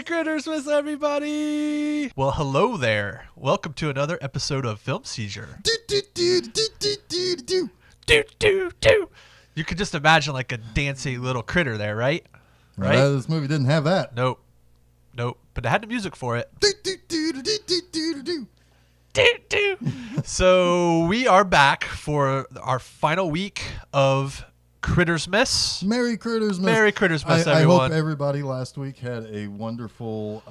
Merry Crittersmas, everybody! Well, hello there. Welcome to another episode of Film Seizure. Do. You could just imagine like a dancing little critter there, right? Right? Well, this movie didn't have that. Nope. But it had the music for it. So we are back for our final week of Crittersmas. Merry Crittersmas. Merry Crittersmas, I everyone. hope everybody last week had a wonderful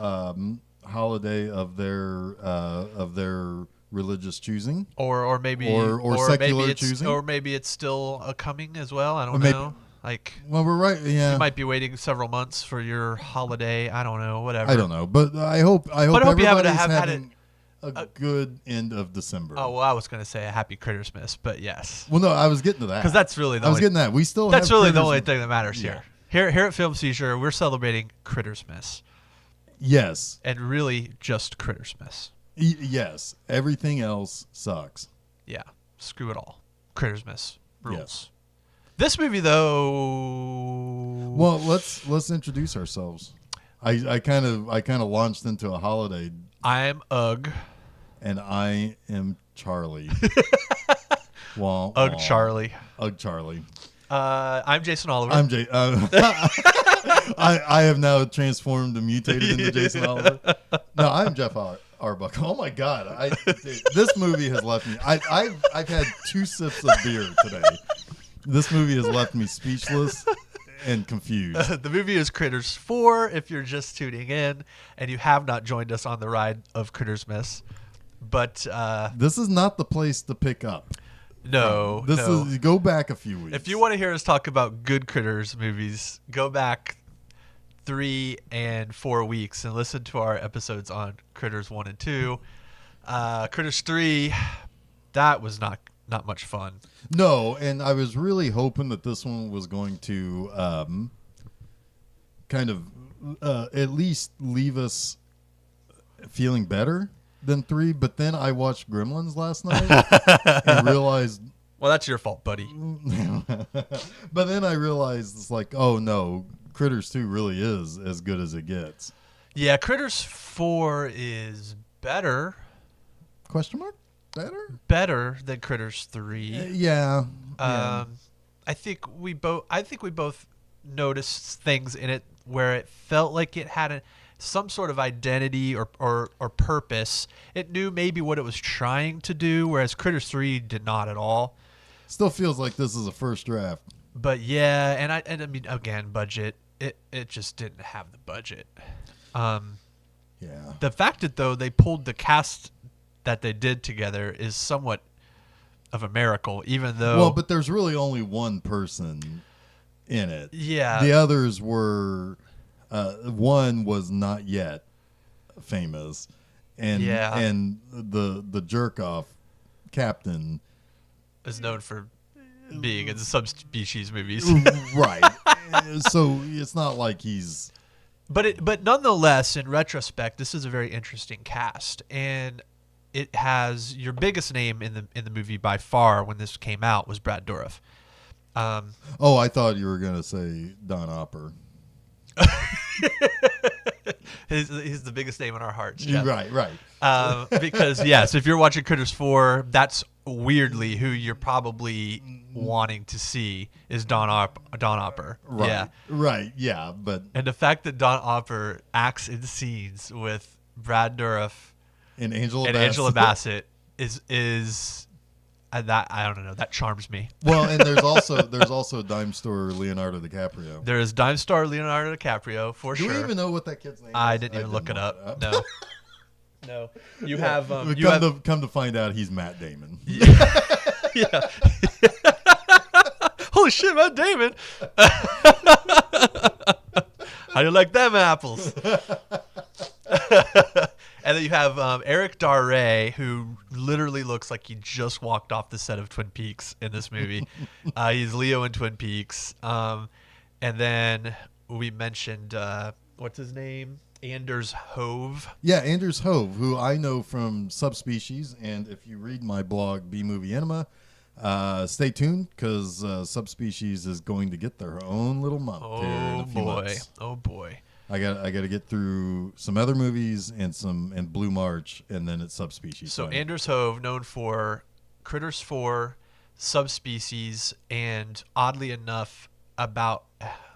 holiday of their religious choosing, or maybe secular choosing, or maybe it's still coming as well. I don't know. Well, we're right. Yeah, you might be waiting several months for your holiday. I don't know. Whatever. I don't know, but I hope you everybody's had having a good end of December. Oh, well, I was going to say a happy Crittersmas, but yes. Well, no, I was getting to that because that's really we still. That's have really Critters. the only thing that matters here. Here at Film Seizure, we're celebrating Crittersmas. Yes, and really just Crittersmas. Yes, everything else sucks. Yeah, screw it all. Crittersmas rules. Yes. This movie, though. Well, let's introduce ourselves. I kind of launched into a holiday. I'm Ugg. And I am Charlie. Ugg Charlie. Ugg Charlie. I'm Jason Oliver. I'm Jay. I have now transformed and mutated into Jason Oliver. No, I'm Jeff Arbuckle. Oh my God! This movie has left me. I've had 2 sips of beer today. This movie has left me speechless and confused. The movie is Critters 4 if you're just tuning in and you have not joined us on the ride of Crittersmas. But this is not the place to pick up. No. Is go back a few weeks. If you want to hear us talk about good Critters movies, go back 3 and 4 weeks and listen to our episodes on Critters 1 and 2. Critters 3, that was not much fun. No, and I was really hoping that this one was going to kind of at least leave us feeling better than 3, but then I watched Gremlins last night and realized... Well, that's your fault, buddy. But then I realized it's like, oh no, Critters 2 really is as good as it gets. Yeah, Critters 4 is better. Question mark? Better than Critters 3. Yeah. I think we both noticed things in it where it felt like it had some sort of identity or purpose. It knew maybe what it was trying to do, whereas Critters 3 did not at all. Still feels like this is a first draft. But yeah, and I mean, again, budget. It just didn't have the budget. Yeah. The fact that though they pulled the cast that they did together is somewhat of a miracle, even though... Well, but there's really only one person in it. Yeah. The others were... one was not yet famous. And the jerk-off captain... is known for being in subspecies movies. Right. So it's not like he's... But nonetheless, in retrospect, this is a very interesting cast. And... it has your biggest name in the movie by far when this came out was Brad Dourif. I thought you were going to say Don Opper. He's the biggest name in our hearts, Jeff. Right. Because yes, if you're watching Critters 4, that's weirdly who you're probably wanting to see is Don Opper. Right. Yeah. Right. Yeah. And the fact that Don Opper acts in scenes with Brad Dourif and Angela Bassett is that I don't know, that charms me. Well, and there's also Dime Store Leonardo DiCaprio. There is Dime Star Leonardo DiCaprio for sure. Do we even know what that kid's name is? I didn't even look it up. No. No. You have come to find out he's Matt Damon. Yeah. Holy shit, Matt Damon. How do you like them apples? And then you have Eric Daré, who literally looks like he just walked off the set of Twin Peaks in this movie. He's Leo in Twin Peaks. And then we mentioned, what's his name? Anders Hove. Yeah, Anders Hove, who I know from Subspecies. And if you read my blog, B Movie Enema, stay tuned because Subspecies is going to get their own little month. Oh boy. I got to get through some other movies and Blue March, and then it's Subspecies. So finally. Anders Hove, known for Critters 4, Subspecies, and oddly enough, about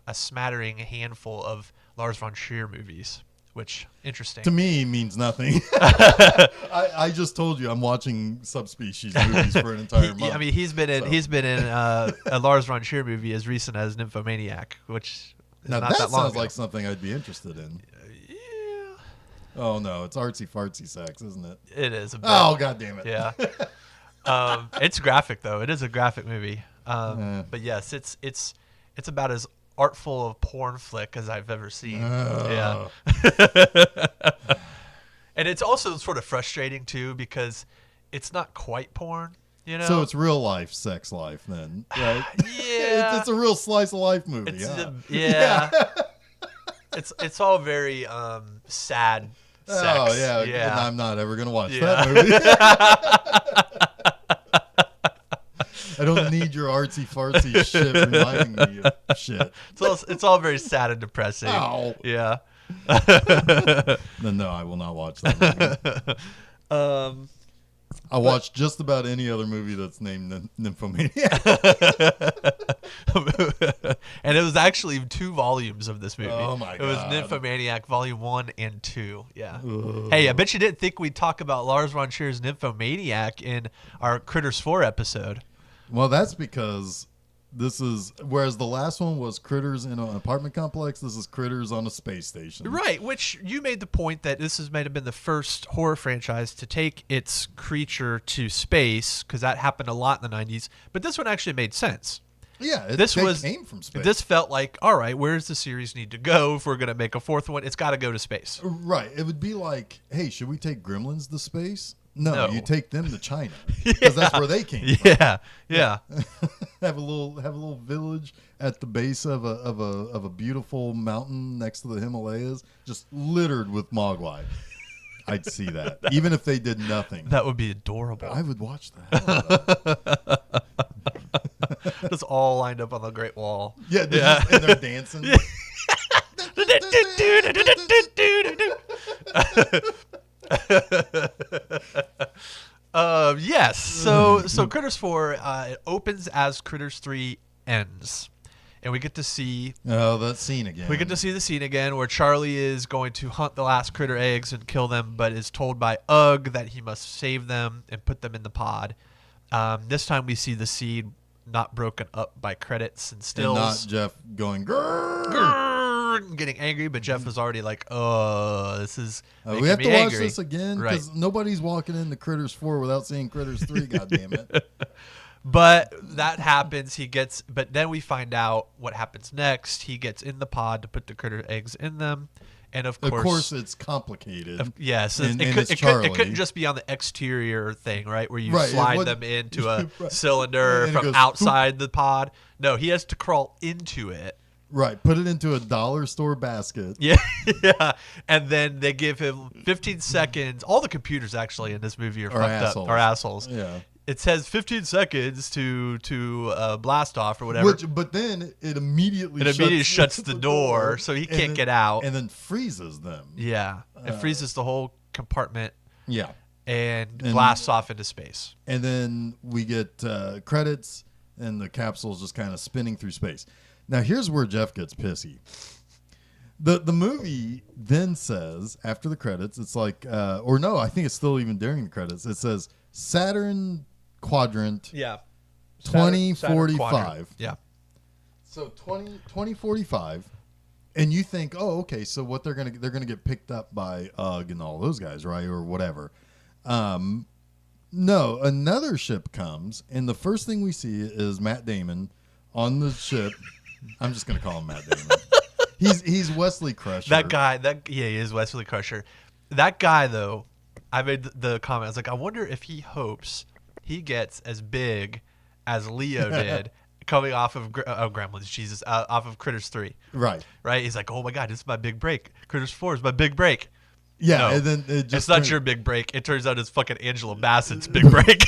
a smattering handful of Lars von Trier movies, which interesting. To me means nothing. I just told you I'm watching Subspecies movies for an entire month. I mean, he's been in a Lars von Trier movie as recent as Nymphomaniac, which is now not that that long sounds ago. like something I'd be interested in. Yeah, Oh no, it's artsy fartsy sex, isn't it? it is a bit. Oh god damn it! Yeah. It's graphic though. It is a graphic movie. But yes, it's about as artful of porn flick as I've ever seen. Yeah. And it's also sort of frustrating too because it's not quite porn, you know. So it's real life sex life then, right? Yeah. it's a real slice of life movie. Yeah. It's all very sad sex. Oh yeah. Yeah. And I'm not ever gonna watch Yeah. that movie. I don't need your artsy fartsy shit reminding me of shit. It's all very sad and depressing. Ow. Yeah. Then no, I will not watch that movie. I'll watch just about any other movie that's named Nymphomaniac. And it was actually 2 volumes of this movie. Oh my It was God. Nymphomaniac Volume 1 and 2. Yeah. Ugh. Hey, I bet you didn't think we'd talk about Lars von Trier's Nymphomaniac in our Critters 4 episode. Well, that's because whereas the last one was Critters in an apartment complex, this is Critters on a space station. Right, which you made the point that might have been the first horror franchise to take its creature to space, because that happened a lot in the 90s. But this one actually made sense. Yeah, This came from space. This felt like, all right, where's the series need to go if we're going to make a 4th one? It's got to go to space. Right. It would be like, hey, should we take Gremlins to space? No, No. you take them to China because that's where they came from. Yeah. have a little village at the base of a beautiful mountain next to the Himalayas, just littered with mogwai. I'd see that, even if they did nothing. That would be adorable. I would watch that. Just all lined up on the Great Wall. Yeah, and they're dancing. Yes. So Critters 4 it opens as Critters 3 ends, and we get to see that scene again. We get to see the scene again where Charlie is going to hunt the last critter eggs and kill them, but is told by Ugg that he must save them and put them in the pod. This time we see the seed not broken up by credits and stills. And not Jeff going grrr. Grrr, getting angry, but Jeff was already like, "Oh, this is making we have me to watch angry." this again because nobody's walking into Critters 4 without seeing Critters 3. God damn it! But that happens. But then we find out what happens next. He gets in the pod to put the critter eggs in them, and of course it's complicated. Yes, and it it's Charlie. couldn't just be on the exterior thing, right, where you Right, slide them into a right. cylinder And it from goes, outside the pod. No, he has to crawl into it. Right, put it into a dollar store basket. Yeah, yeah, and then they give him 15 seconds. All the computers actually in this movie are fucked assholes. up. Are assholes. Yeah. It says 15 seconds to blast off or whatever. But then it immediately shuts the door, so he can't get out. And then freezes them. Yeah, it freezes the whole compartment. Yeah. And blasts off into space. And then we get credits, and the capsule's just kind of spinning through space. Now, here's where Jeff gets pissy. The movie then says, after the credits, it's like, or no, I think it's still even during the credits, it says Saturn Quadrant 2045. Yeah. So 2045. And you think, oh, okay, so what they're gonna get picked up by Ugg and all those guys, right, or whatever. No, another ship comes, and the first thing we see is Matt Damon on the ship. I'm just gonna call him Matt Damon. He's Wesley Crusher. That guy. He is Wesley Crusher. That guy, though, I made the comment. I was like, I wonder if he hopes he gets as big as Leo did. Coming off of Gremlins, Jesus, off of Critters 3. Right. He's like, oh my God, this is my big break. Critters 4 is my big break. Yeah, No, and then it's not your big break. It turns out it's fucking Angela Bassett's big break.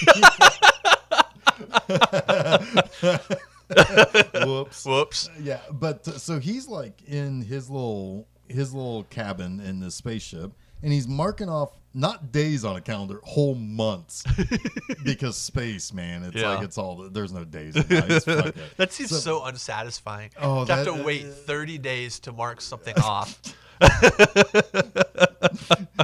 Whoops. Whoops. Yeah, but so he's like in his little his little cabin in this spaceship, and he's marking off not days on a calendar, whole months, because space, man. It's like it's all. There's no days and nights. Fuck it. That seems so unsatisfying. Oh, to have to wait 30 days to mark something off.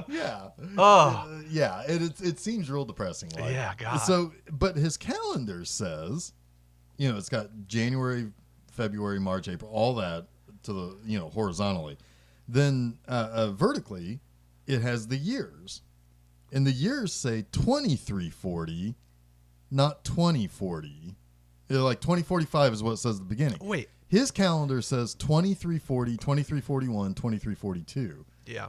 Yeah. Oh. Yeah. It seems real depressing. Like. Yeah, God. So, but his calendar says, it's got January, February, March, April, all that to the, horizontally. Then vertically, it has the years. And the years say 2340, not 2040. Like 2045 is what it says at the beginning. Wait. His calendar says 2340, 2341, 2342. Yeah.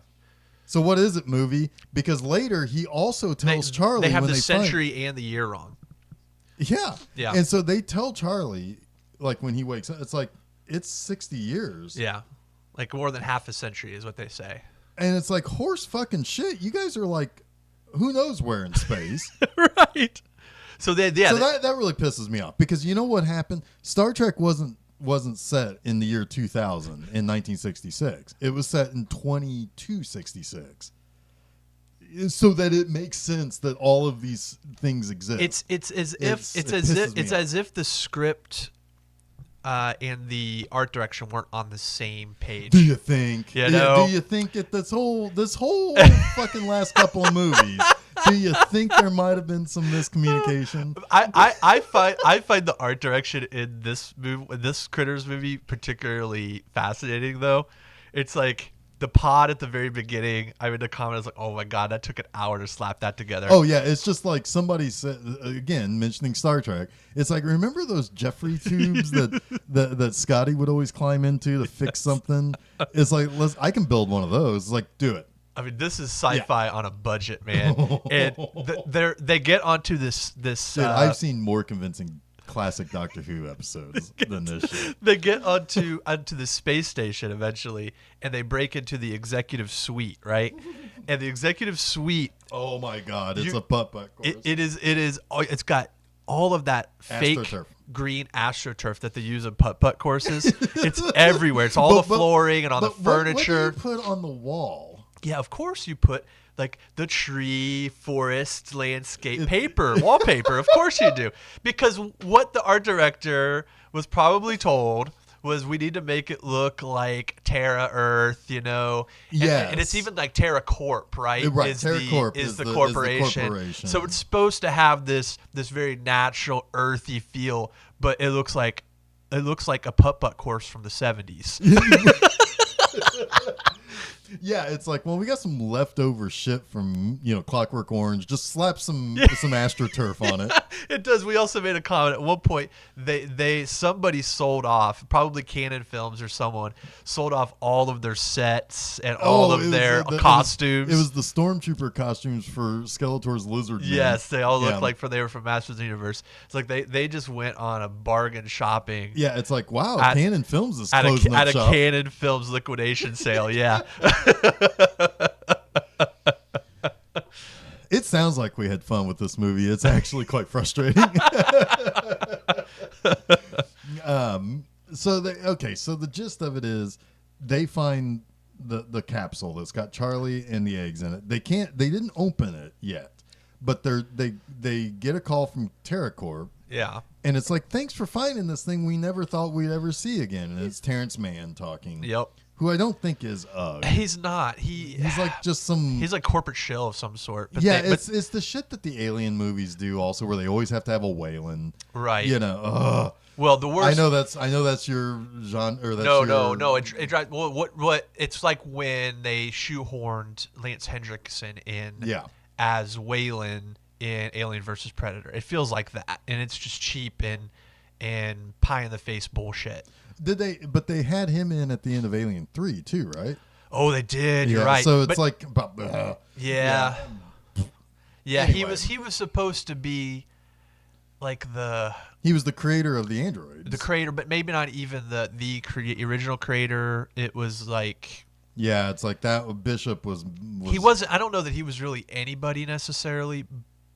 So what is it, movie? Because later he also tells Charlie they have when the they century and the year wrong. Yeah. Yeah. And so they tell Charlie, like when he wakes up, it's like, it's 60 years. Yeah. Like more than half a century is what they say. And it's like, horse fucking shit. You guys are like, who knows where in space. Right. So that really pisses me off, because you know what happened? Star Trek wasn't set in the year 2000 in 1966. It was set in 2266. So that it makes sense that all of these things exist. It's as if the script and the art direction weren't on the same page. Do you think? You know? Do you think that this whole fucking last couple of movies? Do you think there might have been some miscommunication? I find the art direction in this movie, this Critters movie, particularly fascinating. Though, it's like the pod at the very beginning. I made a comment. I was like, "Oh my god, that took an hour to slap that together." Oh yeah, it's just like somebody said again, mentioning Star Trek. It's like, remember those Jeffrey tubes that Scotty would always climb into to fix something? It's like, I can build one of those. It's like, do it. I mean, this is sci-fi on a budget, man. And they get onto this. Dude, I've seen more convincing classic Doctor Who episodes than this shit. They get onto the space station eventually, and they break into the executive suite, right? And the executive suite. Oh my god, it's a putt-putt course. It is. It's got all of that fake AstroTurf. green AstroTurf that they use in putt-putt courses. It's everywhere. It's all the flooring and on the furniture. What do you put on the wall? Yeah, of course you put like the tree, forest, landscape, paper, wallpaper. Of course you do. Because what the art director was probably told was, we need to make it look like Terra Earth, Yes. And it's even like Terra Corp, right? Right. Terra Corp is the corporation. So it's supposed to have this very natural, earthy feel, but it looks like a putt-putt course from the 70s. Yeah, it's like, well, we got some leftover shit from Clockwork Orange. Just slap some AstroTurf on it. It does. We also made a comment at one point. Somebody sold off, probably Canon Films or someone sold off all of their sets and all of their costumes. It was the Stormtrooper costumes for Skeletor's Lizard Man. Yes, they all looked like they were from Masters of the Universe. It's like they just went on a bargain shopping. Yeah, it's like, wow, Canon Films is closing up shop. At a Canon Films liquidation sale. Yeah. It sounds like we had fun with this movie. It's actually quite frustrating. So the gist of it is, they find the capsule that's got Charlie and the eggs in it. They didn't open it yet, but they get a call from TerraCorp. Yeah. And it's like, thanks for finding this thing we never thought we'd ever see again. And it's Terrence Mann talking. Yep. Who I don't think is He's not. He's like just some. He's like corporate shill of some sort. But yeah, it's the shit that the Alien movies do also, where they always have to have a Wayland. Right. Well, the worst. I know that's your genre. Or that's no. It drives. Well, what? It's like when they shoehorned Lance Hendrickson in. Yeah. As Wayland in Alien versus Predator. It feels like that, and it's just cheap and pie in the face bullshit. But they had him in at the end of Alien 3 too, right? Oh, they did. You're right. So it's like, yeah. Anyway. He was supposed to be like he was the creator of the androids. The creator, but maybe not even the original creator. It was like, yeah, it's like that Bishop was. He wasn't. I don't know that he was really anybody necessarily,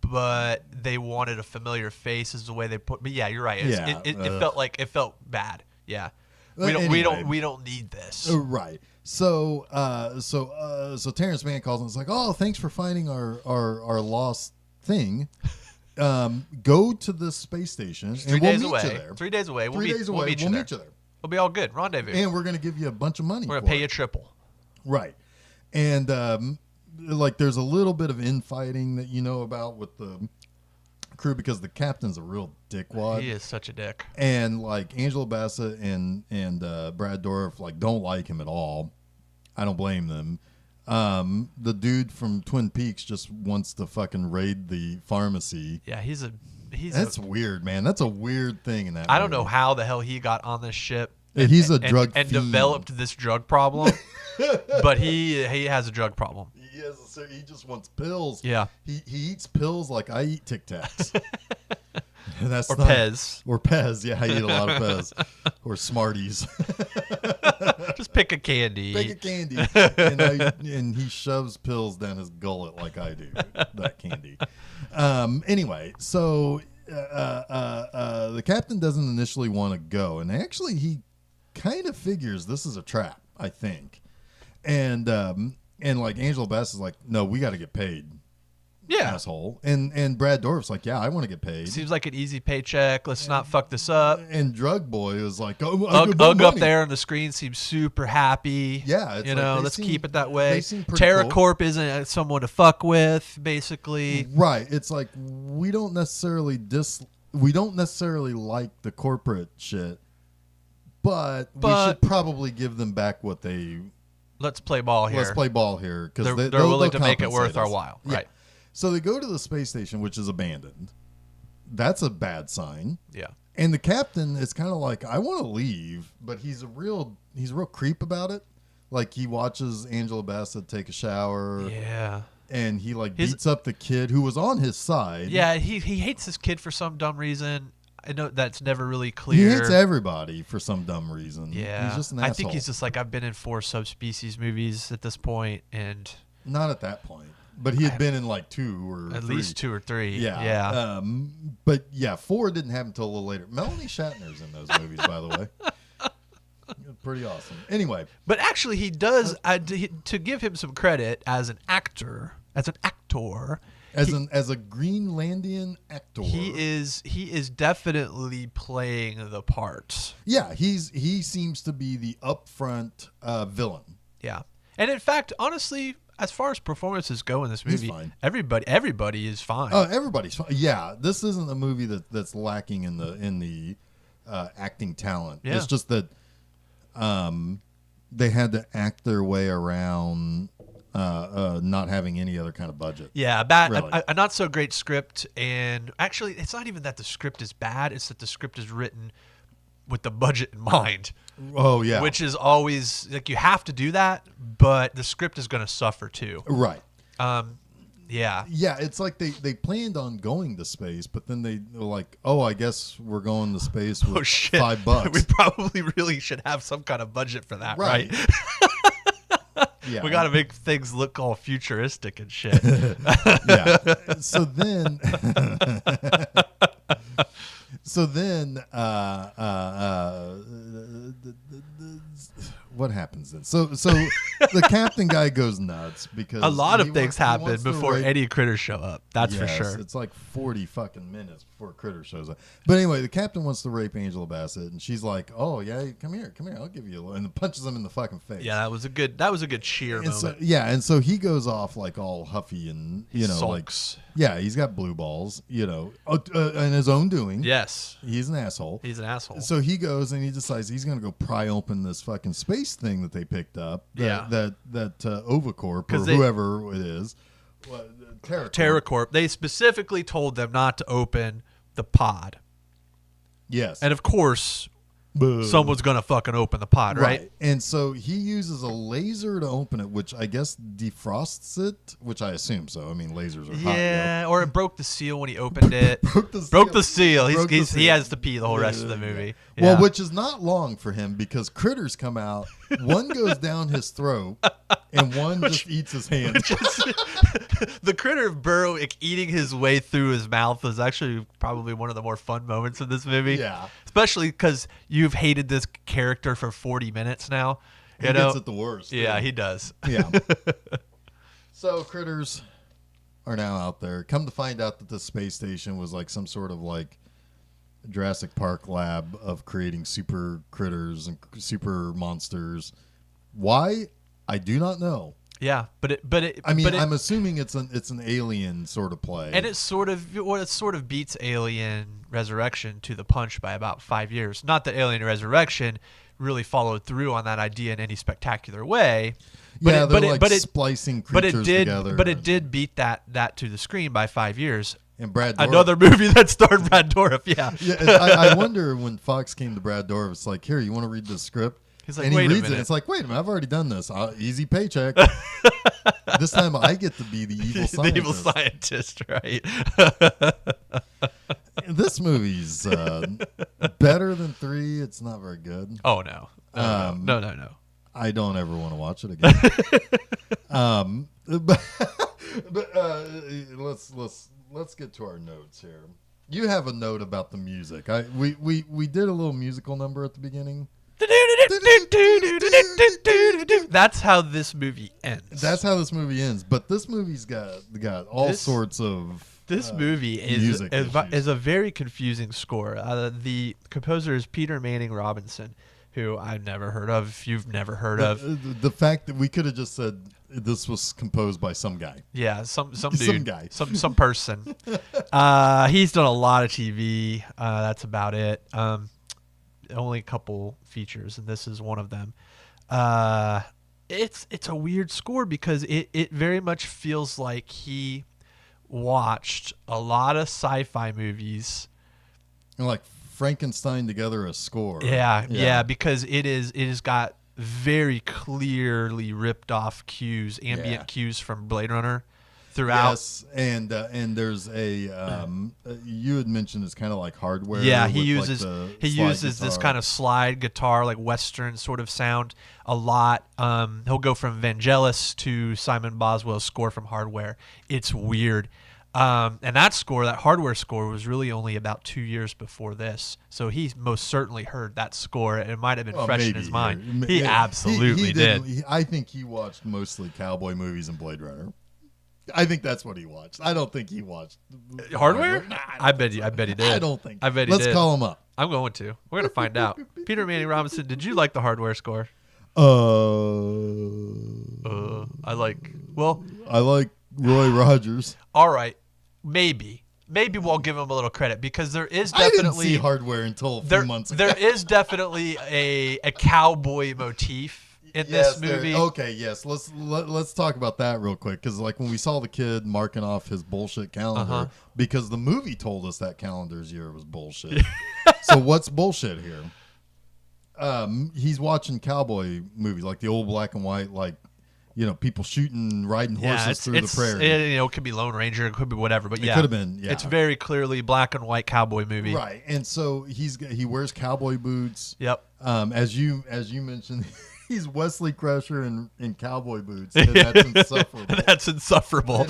but they wanted a familiar face, is the way they put. But yeah, you're right. It felt bad. Yeah. We don't need this. Right. So Terrence Mann calls and is like, "Oh, thanks for finding our lost thing. Go to the space station and we'll meet you there. 3 days away. We'll meet you there. We'll be all good. Rendezvous. And we're gonna give you a bunch of money. We're gonna pay you triple. Right. And like there's a little bit of infighting that you know about with the crew because the captain's a real dickwad. He is such a dick. And like Angela Bassett and Brad Dourif like don't like him at all. I don't blame them. The dude from Twin Peaks just wants to fucking raid the pharmacy. Yeah, that's weird, man. That's a weird thing in that I don't know how the hell he got on this ship. He's a drug and fiend. Developed this drug problem. But he has a drug problem. He just wants pills. Yeah. He eats pills like I eat Tic Tacs. Pez. Or Pez. Yeah, I eat a lot of Pez. Or Smarties. Just pick a candy. Pick a candy. And he shoves pills down his gullet like I do. That candy. Anyway, so the captain doesn't initially want to go. And actually, he kind of figures this is a trap, I think. And like Angela Bass is like, no, we got to get paid. Yeah. Asshole. And Brad Dourif's like, yeah, I want to get paid. Seems like an easy paycheck. Let's not fuck this up. And Drug Boy is like, oh, Ugg up there on the screen seems super happy. Yeah. It's let's keep it that way. TerraCorp isn't someone to fuck with, basically. Right. It's like, we don't necessarily like the corporate shit, but we should probably give them back what they... Let's play ball here. Let's play ball here. Because they're willing to make it worth our while. Yeah. Right. So they go to the space station, which is abandoned. That's a bad sign. Yeah. And the captain is kind of like, I want to leave, but he's a real creep about it. Like he watches Angela Bassett take a shower. Yeah. And he like beats up the kid who was on his side. Yeah, he hates this kid for some dumb reason. I know that's never really clear. He hates everybody for some dumb reason. Yeah. He's just an asshole. I think he's just like, I've been in 4 subspecies movies at this point, and... Not at that point. But he had been in like 2 or at 3. least 2 or 3. Yeah. But yeah, 4 didn't happen until a little later. Melanie Shatner's in those movies, by the way. Pretty awesome. Anyway. But actually, he does, to give him some credit as an actor, as a Greenlandian actor, he is definitely playing the part. Yeah, he seems to be the upfront villain. Yeah, and in fact, honestly, as far as performances go in this movie, he's fine. Everybody is fine. Oh, everybody's fine. Yeah, this isn't a movie that's lacking in the acting talent. Yeah. It's just that they had to act their way around. Not having any other kind of budget. Yeah, really. a not so great script, and actually, it's not even that the script is bad; it's that the script is written with the budget in mind. Oh yeah, which is always like you have to do that, but the script is going to suffer too. Right. Yeah. Yeah, it's like they planned on going to space, but then they were like, oh, I guess we're going to space with $5. We probably really should have some kind of budget for that, right? Yeah. We got to make things look all futuristic and shit. Yeah. So then, what happens then? So the captain guy goes nuts because a lot of things happen before any critters show up. That's for sure. It's like 40 fucking minutes before a critter shows up. But anyway, the captain wants to rape Angela Bassett, and she's like, "Oh yeah, come here, I'll give you a," and punches him in the fucking face. Yeah, that was a good cheer and moment. And so he goes off like all huffy and sulks. like he's got blue balls, in his own doing. Yes, he's an asshole. So he goes and he decides he's going to go pry open this fucking space thing that they picked up. That Ovicorp or whoever it is. TerraCorp. They specifically told them not to open the pod. Yes. And of course, someone's going to fucking open the pod, right? And so he uses a laser to open it, which I guess defrosts it, which I assume so. I mean, lasers are hot. Yeah, or it broke the seal when he opened it. Broke the seal. He has to pee the whole rest of the movie. Well, Yeah. which is not long for him because critters come out. One goes down his throat, and one just eats his hand. The critter burrow eating his way through his mouth was actually probably one of the more fun moments in this movie. Yeah. Especially because you've hated this character for 40 minutes now. He You know? gets it the worst. Yeah, too. he does. Yeah. So critters are now out there. Come to find out that the space station was like some sort of like Jurassic Park lab of creating super critters and super monsters. Why? I do not know. Yeah, I'm assuming it's an alien sort of play. and it sort of beats Alien Resurrection to the punch by about 5 years. Not that Alien Resurrection really followed through on that idea in any spectacular way. Splicing creatures together. But it did beat that to the screen by 5 years. And Brad Dourif. Another movie that starred Brad Dourif, yeah. I wonder when Fox came to Brad Dourif, it's like, here, you want to read the script? He's like, and wait he a reads minute. it. It's like, wait a minute, I've already done this. Easy paycheck. This time I get to be the evil scientist. The evil scientist, right? This movie's better than 3. It's not very good. Oh, no. No. I don't ever want to watch it again. Let's get to our notes here. You have a note about the music. We did a little musical number at the beginning. That's how this movie ends. That's how this movie ends. But this movie's got all sorts of This movie is a very confusing score. The composer is Peter Manning Robinson, who I've never heard of. If you've never heard of, the fact that we could have just said this was composed by some guy. Yeah, some dude, Some guy. some person. He's done a lot of TV. That's about it. Only a couple features, and this is one of them. It's a weird score because it very much feels like he watched a lot of sci-fi movies And like Frankenstein together a score. Yeah, because it has got very clearly ripped off cues, ambient cues from Blade Runner throughout. Yes, and there's a you had mentioned it's kind of like hardware. Yeah, he with uses like this kind of slide guitar, like Western sort of sound a lot. He'll go from Vangelis to Simon Boswell's score from Hardware. It's weird. And that Hardware score, was really only about 2 years before this. So he most certainly heard that score. It might have been fresh in his mind. He absolutely did. I think he watched mostly cowboy movies and Blade Runner. I think that's what he watched. I don't think he watched Hardware. Nah, I bet he did. I don't think. I bet he Let's did. call him up. I'm going to. We're going to find out. Peter Manning Robinson, did you like the Hardware score? I like Roy Rogers. All right. Maybe we'll give him a little credit because there is I didn't definitely see Hardware until a few months ago. There is definitely a cowboy motif in this movie. Okay, yes. Let's talk about that real quick because like when we saw the kid marking off his bullshit calendar because the movie told us that calendar's year was bullshit. So what's bullshit here? He's watching cowboy movies like the old black and white, like people riding horses through the prairie. It could be Lone Ranger, it could be whatever, but it could have been. Yeah. It's very clearly black and white cowboy movie, right? And so he wears cowboy boots. Yep. As you mentioned. He's Wesley Crusher in cowboy boots, and that's insufferable. That's insufferable.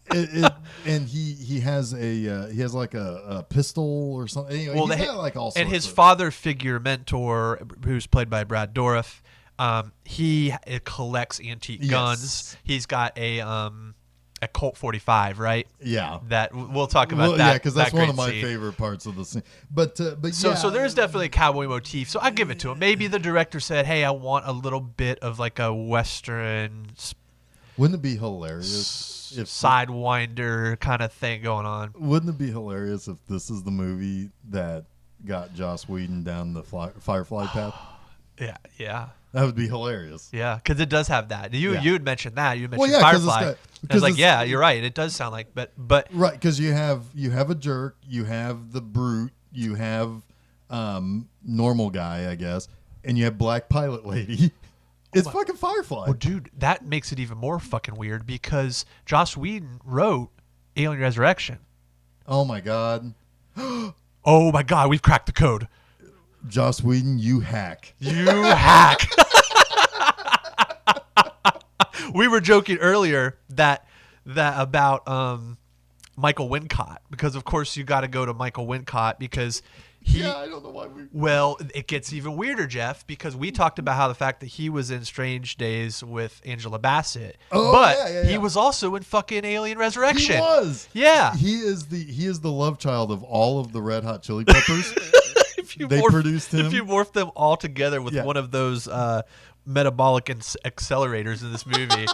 And he has like a pistol or something. Anyway, well, he's got like all sorts and his of father figure mentor, who's played by Brad Dourif, he collects antique guns. He's got a Colt 45, right? Yeah. That we'll talk about that. Yeah, because that's one of my scene. favorite parts of the scene. But so there's definitely a cowboy motif. So I give it to him. Maybe the director said, "Hey, I want a little bit of like a Western." Wouldn't it be hilarious if sidewinder kind of thing going on? Wouldn't it be hilarious if this is the movie that got Joss Whedon down the Firefly path? Yeah. That would be hilarious. Yeah, because it does have that. You had mentioned that. You mentioned Firefly. I was like, yeah, you're right. It does sound like, but right, because you have a jerk, you have the brute, you have normal guy, I guess, and you have black pilot lady. It's fucking Firefly. Well, dude, that makes it even more fucking weird because Joss Whedon wrote Alien Resurrection. Oh my god. Oh my God, we've cracked the code. Joss Whedon, you hack. You hack. We were joking earlier that about Michael Wincott, because of course you got to go to Michael Wincott because I don't know why we. Well, it gets even weirder, Jeff, because we talked about how the fact that he was in Strange Days with Angela Bassett, but he was also in fucking Alien Resurrection. He was. Yeah. He is the love child of all of the Red Hot Chili Peppers. Produced him. If you morph them all together with one of those metabolic accelerators in this movie,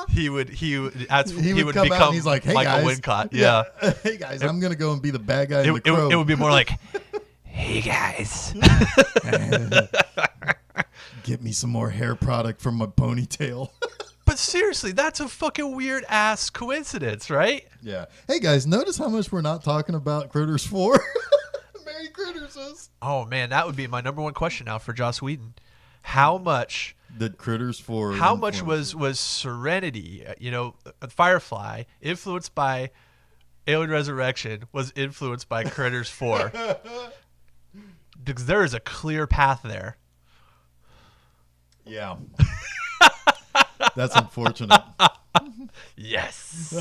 he would come become out and he's like, hey Michael guys. Wincott. Yeah. Hey guys, I'm gonna go and be the bad guy in The Crow. It would be more like, hey guys, get me some more hair product from my ponytail. But seriously, that's a fucking weird ass coincidence, right? Yeah. Hey guys, notice how much we're not talking about Critters 4? Merry Critterses. Oh man, that would be my number one question now for Joss Whedon. How much did Critters 4? How much was Serenity? Firefly, influenced by Alien Resurrection, was influenced by Critters 4. Because there is a clear path there. Yeah. That's unfortunate. Yes.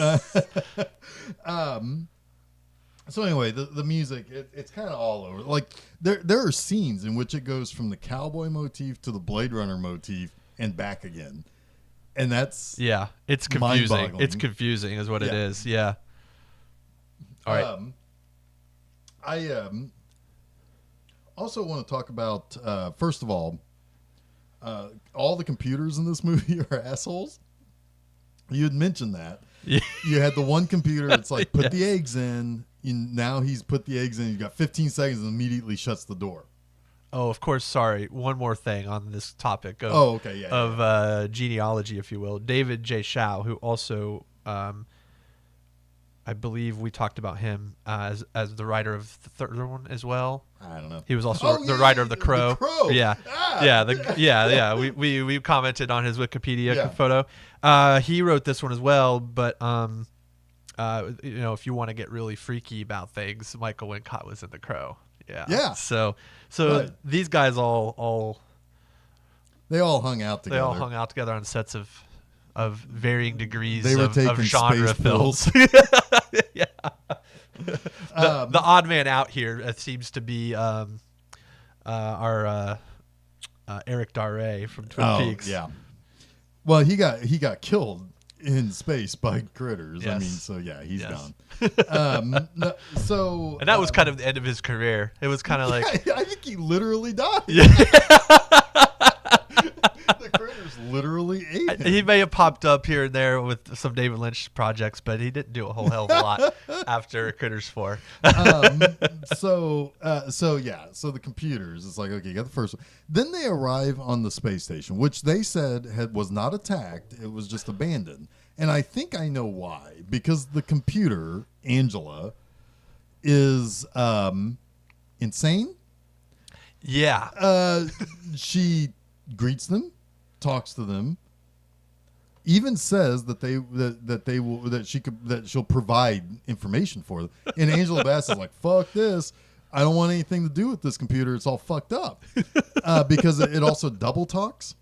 So anyway, the music, it's kind of all over. Like there are scenes in which it goes from the cowboy motif to the Blade Runner motif and back again. And that's it's confusing. mind-boggling. It's confusing is what it is. Yeah. All right. I also want to talk about first of all the computers in this movie are assholes. You had mentioned that. Yeah. You had the one computer. It's like put the eggs in. Now he's put the eggs in. He's got 15 seconds and immediately shuts the door. Oh, of course. Sorry. One more thing on this topic of genealogy, if you will. David J. Shao, who also, I believe we talked about him as the writer of the third one as well. I don't know. He was also the writer of The Crow. The Crow. Yeah. We commented on his Wikipedia photo. He wrote this one as well, but if you want to get really freaky about things, Michael Wincott was in The Crow. Yeah. So these guys they all hung out together. They all hung out together on sets of varying degrees they were of taking genre space films. Yeah. The odd man out here seems to be our Eric Darre from Twin Peaks. Yeah. Well, he got killed in space by critters. Yes. I mean, so yeah, he's gone. And that was kind of the end of his career. It was kind of like I think he literally died. Yeah. The critters literally ate him. He may have popped up here and there with some David Lynch projects, but he didn't do a whole hell of a lot after Critters 4. So the computers, it's like, okay, you got the first one. Then they arrive on the space station, which they said was not attacked. It was just abandoned. And I think I know why. Because the computer, Angela, is insane. Yeah. She greets them, talks to them, even says that she'll provide information for them. And Angela Bass is like, fuck this. I don't want anything to do with this computer. It's all fucked up. Because it also double talks.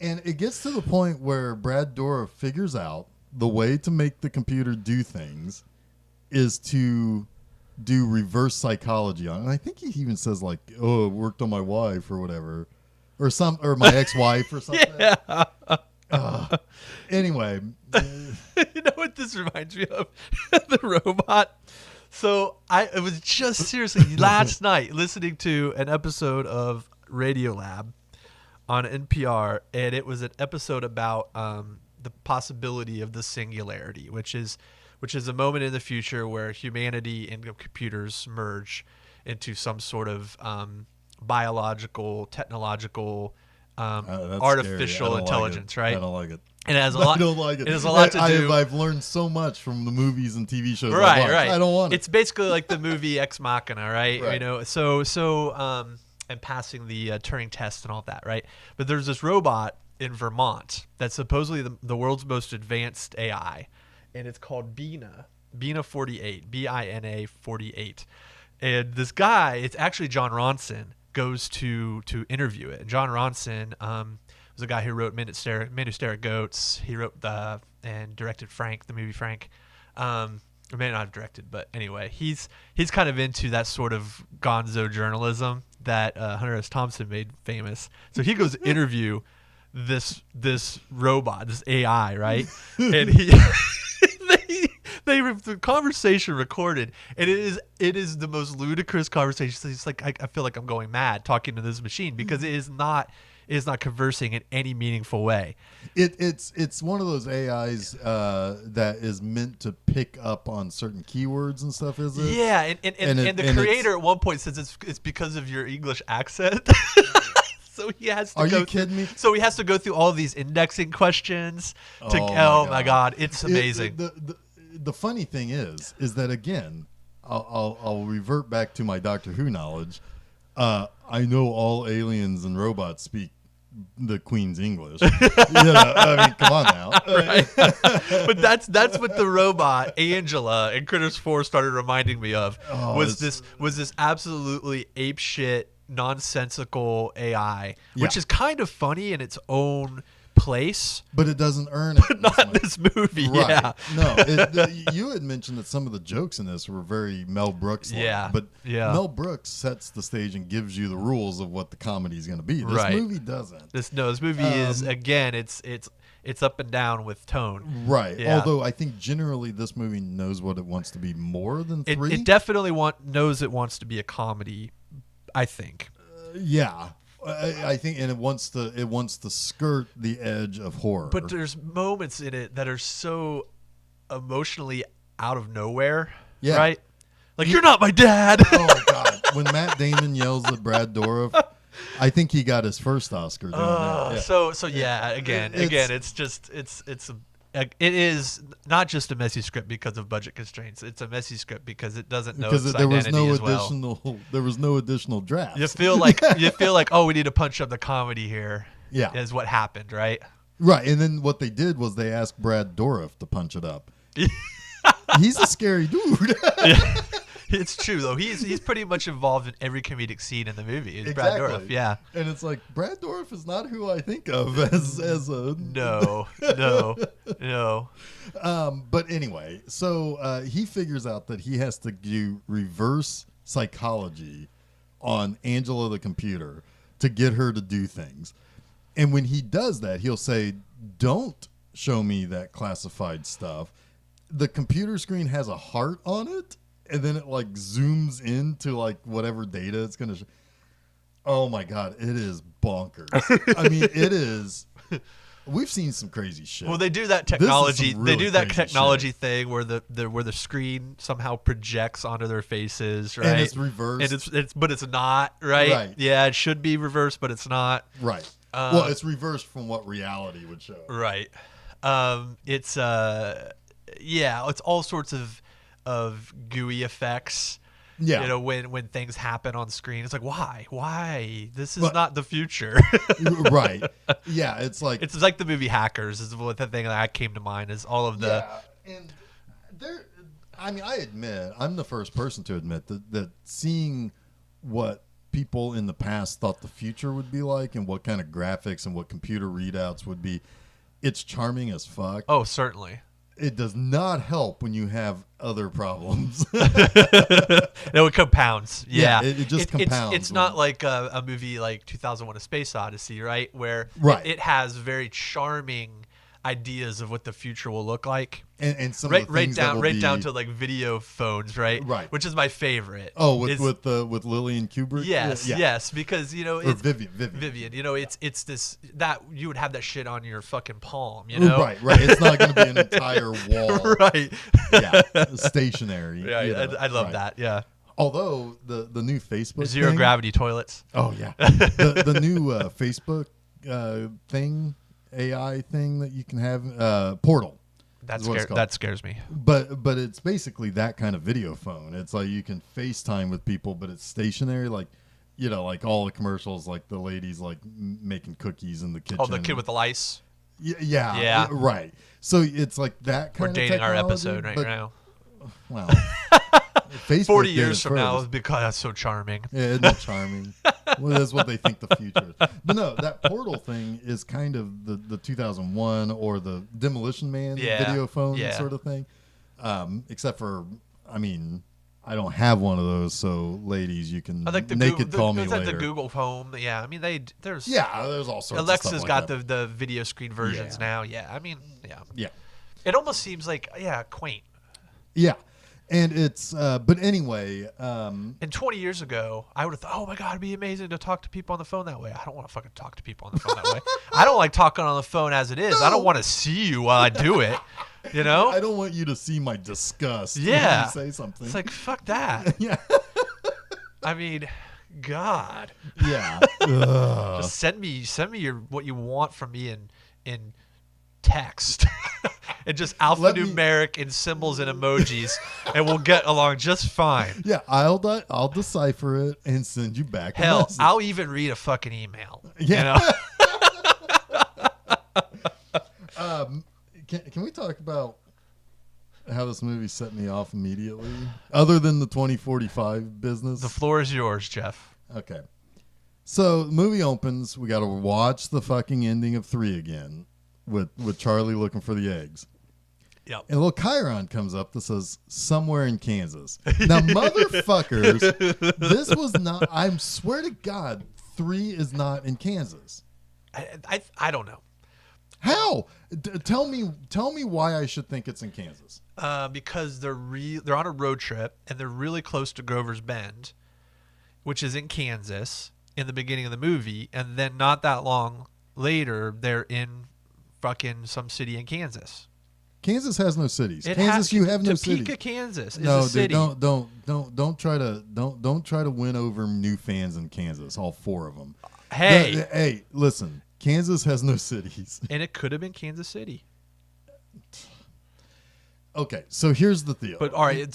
And it gets to the point where Brad Dourif figures out the way to make the computer do things is to do reverse psychology on it. And I think he even says like, oh, it worked on my wife or whatever. Or my ex-wife or something. Yeah. Anyway. You know what this reminds me of? The robot. So it was just seriously last night listening to an episode of Radiolab on NPR, and it was an episode about the possibility of the singularity, which is a moment in the future where humanity and computers merge into some sort of biological, technological, artificial intelligence, right? I don't like it. It has a lot. I don't like it. It has a lot to do. I've learned so much from the movies and TV shows. Right, I've watched. right. I don't want it. It's basically like the movie Ex Machina, right? Right. You know, so and passing the Turing test and all that, right? But there's this robot in Vermont that's supposedly the world's most advanced AI, and it's called Bina 48, Bina 48. And this guy, it's actually John Ronson, goes to interview it. And John Ronson was a guy who wrote Men Who Stare at Goats. He wrote and directed Frank, the movie Frank. Or may not have directed, but anyway, he's kind of into that sort of gonzo journalism that Hunter S. Thompson made famous. So he goes to interview this robot, this AI, right? And the conversation recorded, and it is the most ludicrous conversation. It's like I feel like I'm going mad talking to this machine because it is not conversing in any meaningful way. It's one of those AIs that is meant to pick up on certain keywords and stuff, is it? Yeah, and the creator at one point says it's because of your English accent. So he has to. Are you kidding me? So he has to go through all of these indexing questions. My God, it's amazing. The funny thing is that, again, I'll revert back to my Doctor Who knowledge. I know all aliens and robots speak the Queen's English. I mean, come on now. Right. But that's what the robot Angela in Critters 4 started reminding me of. Was this absolutely apeshit, nonsensical AI, which is kind of funny in its own place, but it doesn't earn it. But not in this movie. Right. Yeah. No, you had mentioned that some of the jokes in this were very Mel Brooks. Yeah. But Mel Brooks sets the stage and gives you the rules of what the comedy is going to be. This movie doesn't. This movie is, again, it's up and down with tone. Right. Yeah. Although I think generally this movie knows what it wants to be more than 3. It definitely knows it wants to be a comedy, I think. Yeah. I think, and it wants to skirt the edge of horror. But there's moments in it that are so emotionally out of nowhere, right? Like, you're not my dad. Oh my God! When Matt Damon yells at Brad Dourif, I think he got his first Oscar doing that. Yeah. So yeah. Again, it is not just a messy script because of budget constraints. It's a messy script because it doesn't know its identity as well. There was no additional drafts. You feel like we need to punch up the comedy here. Yeah, is what happened, right? Right, and then what they did was they asked Brad Dourif to punch it up. He's a scary dude. Yeah. It's true though. He's pretty much involved in every comedic scene in the movie. It's exactly. Brad Dourif, yeah. And it's like Brad Dourif is not who I think of as a no. But anyway, so he figures out that he has to do reverse psychology on Angela the computer to get her to do things. And when he does that, he'll say, "Don't show me that classified stuff." The computer screen has a heart on it. And then it like zooms into like whatever data it's going to show. Oh my God, it is bonkers. I mean, it is. We've seen some crazy shit. Well, they do that technology. Really they do that technology shit. Thing where the screen somehow projects onto their faces, right? And it's reversed. And but it's not, right? Right. Yeah, it should be reversed, but it's not. Right. Well, it's reversed from what reality would show. Right. It's it's all sorts of gooey effects. Yeah. You know, when things happen on screen, it's like, why? This is not the future. Right. Yeah, it's like the movie Hackers is what the thing that came to mind is all of the. Yeah, and I mean, I admit, I'm the first person to admit that seeing what people in the past thought the future would be like and what kind of graphics and what computer readouts would be, it's charming as fuck. Oh, certainly. It does not help when you have other problems. No, it compounds. Yeah, it just compounds. It's not like a movie like 2001: A Space Odyssey, right? Where it has very charming ideas of what the future will look like, and some of the things down to like video phones, right? Right, which is my favorite. Oh, with Lillian Kubrick. Yes, because it's Vivian. You know, it's this that you would have that shit on your fucking palm. You know, right. It's not going to be an entire wall, right? Yeah, stationary. Yeah, I love that. Yeah. Although the new Facebook zero gravity toilets. Oh yeah, the new Facebook thing. AI thing that you can have, Portal. That scares me. But it's basically that kind of video phone. It's like you can FaceTime with people, but it's stationary. Like, you know, like all the commercials, like the ladies like making cookies in the kitchen. Oh, the kid with the lice. Yeah. Right. So it's like that kind We're of dating our technology, episode right now. Well, Facebook 40 did years it from now, first. because that's so charming. Yeah, isn't that charming? Well, that's what they think the future is. But no, that Portal thing is kind of the 2001 or the Demolition Man video phone sort of thing. Except for, I mean, I don't have one of those, so ladies, you can I think call me it's later. like the Google Home. Yeah, I mean, there's there's all sorts Alexa's of stuff got like that. the video screen versions now. Yeah, I mean, Yeah. It almost seems like quaint. Yeah. And it's, but anyway. And 20 years ago, I would have thought, oh my God, it'd be amazing to talk to people on the phone that way. I don't want to fucking talk to people on the phone that way. I don't like talking on the phone as it is. I don't want to see you while I do it. You know? I don't want you to see my disgust when you say something. It's like, fuck that. Yeah. I mean, God. Yeah. Just send me what you want from me in text. And just alphanumeric and symbols and emojis, and we'll get along just fine. Yeah, I'll decipher it and send you back. Hell, I'll even read a fucking email. Yeah. You know? Can we talk about how this movie set me off immediately? Other than the 2045 business? The floor is yours, Jeff. Okay. So the movie opens. We got to watch the fucking ending of 3 again with Charlie looking for the eggs. Yep. And a little chyron comes up that says somewhere in Kansas. Now, motherfuckers, this was not, I swear to God, 3 is not in Kansas. I don't know. How? Tell me why I should think it's in Kansas. Because they're on a road trip and they're really close to Grover's Bend, which is in Kansas in the beginning of the movie, and then not that long later they're in fucking some city in Kansas. Kansas has no cities. Kansas, you have no cities. Topeka, Kansas is no, a city. Dude, don't try to win over new fans in Kansas. All 4 of them. Hey, listen. Kansas has no cities. And it could have been Kansas City. Okay, so here's the deal. But all right.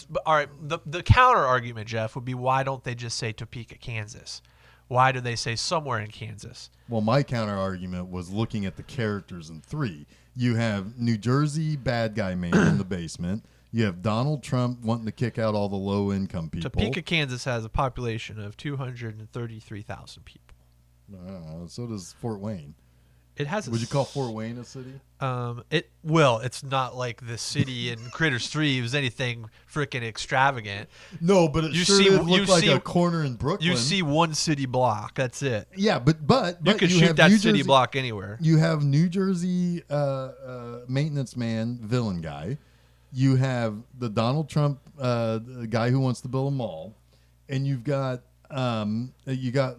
The counter argument, Jeff, would be, why don't they just say Topeka, Kansas? Why do they say somewhere in Kansas? Well, my counter argument was looking at the characters in 3. You have New Jersey bad guy man in the basement. You have Donald Trump wanting to kick out all the low income people. Topeka, Kansas has a population of 233,000 people. So does Fort Wayne. It has. Would you call Fort Wayne a city? It's not like the city in Critters 3 was anything freaking extravagant. No, but it did look like a corner in Brooklyn. You see one city block. That's it. Yeah, but you could shoot that city block anywhere. You have New Jersey maintenance man, villain guy. You have the Donald Trump guy who wants to build a mall, and you got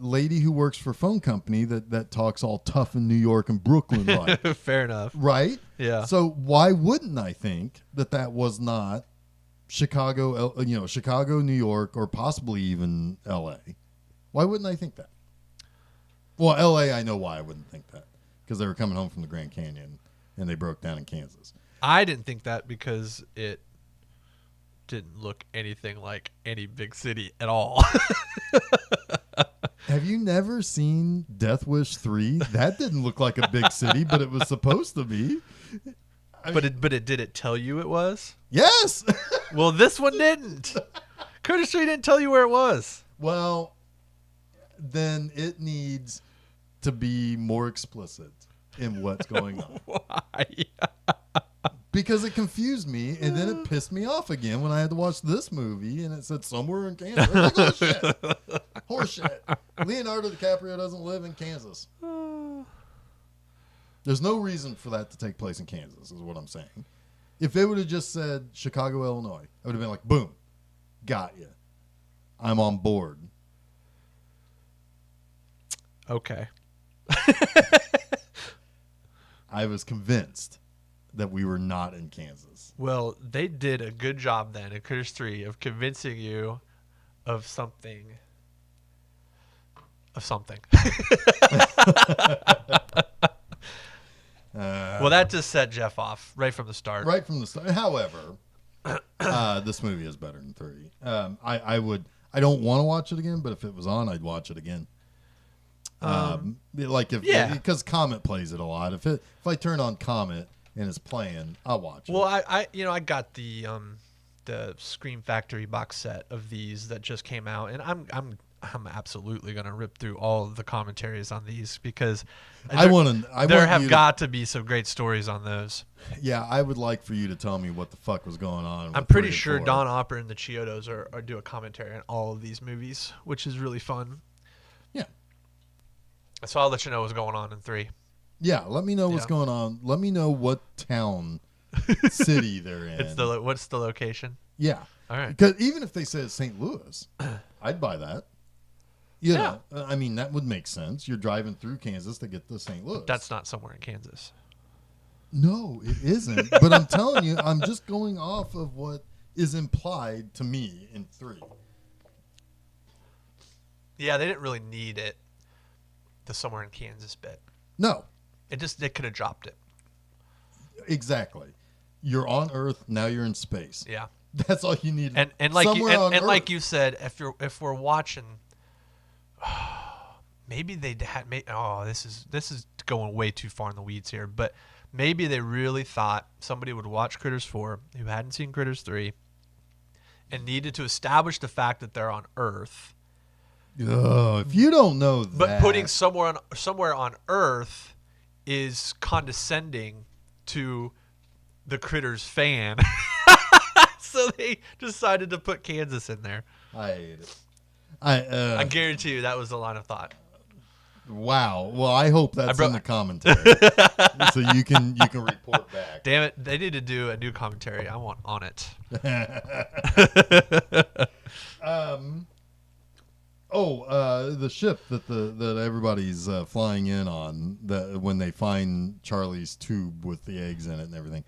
lady who works for a phone company that talks all tough in New York and Brooklyn, right? Fair enough. Right? Yeah. So why wouldn't I think that was not Chicago, New York, or possibly even L.A.? Why wouldn't I think that? Well, L.A., I know why I wouldn't think that. Because they were coming home from the Grand Canyon, and they broke down in Kansas. I didn't think that because it didn't look anything like any big city at all. Have you never seen Death Wish 3? That didn't look like a big city, but it was supposed to be. But did it tell you it was? Yes. Well, this one didn't. Critters 3 didn't tell you where it was. Well, then it needs to be more explicit in what's going on. Why? Because it confused me, and then it pissed me off again when I had to watch this movie, and it said somewhere in Kansas. I was like, oh, shit. Horseshit. Leonardo DiCaprio doesn't live in Kansas. There's no reason for that to take place in Kansas, is what I'm saying. If it would have just said Chicago, Illinois, I would have been like, boom, got you. I'm on board. Okay. I was convinced that we were not in Kansas. Well, they did a good job then in Critters 3 of convincing you of something. Well, that just set Jeff off right from the start. Right from the start. However, this movie is better than 3. I don't want to watch it again, but if it was on, I'd watch it again. Because Comet plays it a lot. If I turn on Comet and it's playing, I'll watch it. Well, I got the the Scream Factory box set of these that just came out, and I'm absolutely gonna rip through all of the commentaries on these because there have got to be some great stories on those. Yeah, I would like for you to tell me what the fuck was going on. I'm pretty sure Don Opper and the Chiodos are do a commentary on all of these movies, which is really fun. Yeah. So I'll let you know what's going on in 3. Yeah, let me know what's going on. Let me know what town, city they're in. What's the location? Yeah. All right. Because even if they said St. Louis, I'd buy that. You know, I mean, that would make sense. You're driving through Kansas to get to St. Louis. That's not somewhere in Kansas. No, it isn't. But I'm telling you, I'm just going off of what is implied to me in 3. Yeah, they didn't really need it. The somewhere in Kansas bit. No. They could have dropped it. Exactly. You're on Earth, now you're in space. Yeah. That's all you need. And like you said, if we're watching, maybe they had this is going way too far in the weeds here, but maybe they really thought somebody would watch Critters 4 who hadn't seen Critters 3 and needed to establish the fact that they're on Earth. Oh, if you don't know that. But putting somewhere on Earth is condescending to the Critters fan. So they decided to put Kansas in there. I hate it. I guarantee you that was the line of thought. Wow. Well, I hope that's in the commentary, so you can report back. Damn it! They need to do a new commentary. I want on it. The ship that everybody's flying in on when they find Charlie's tube with the eggs in it and everything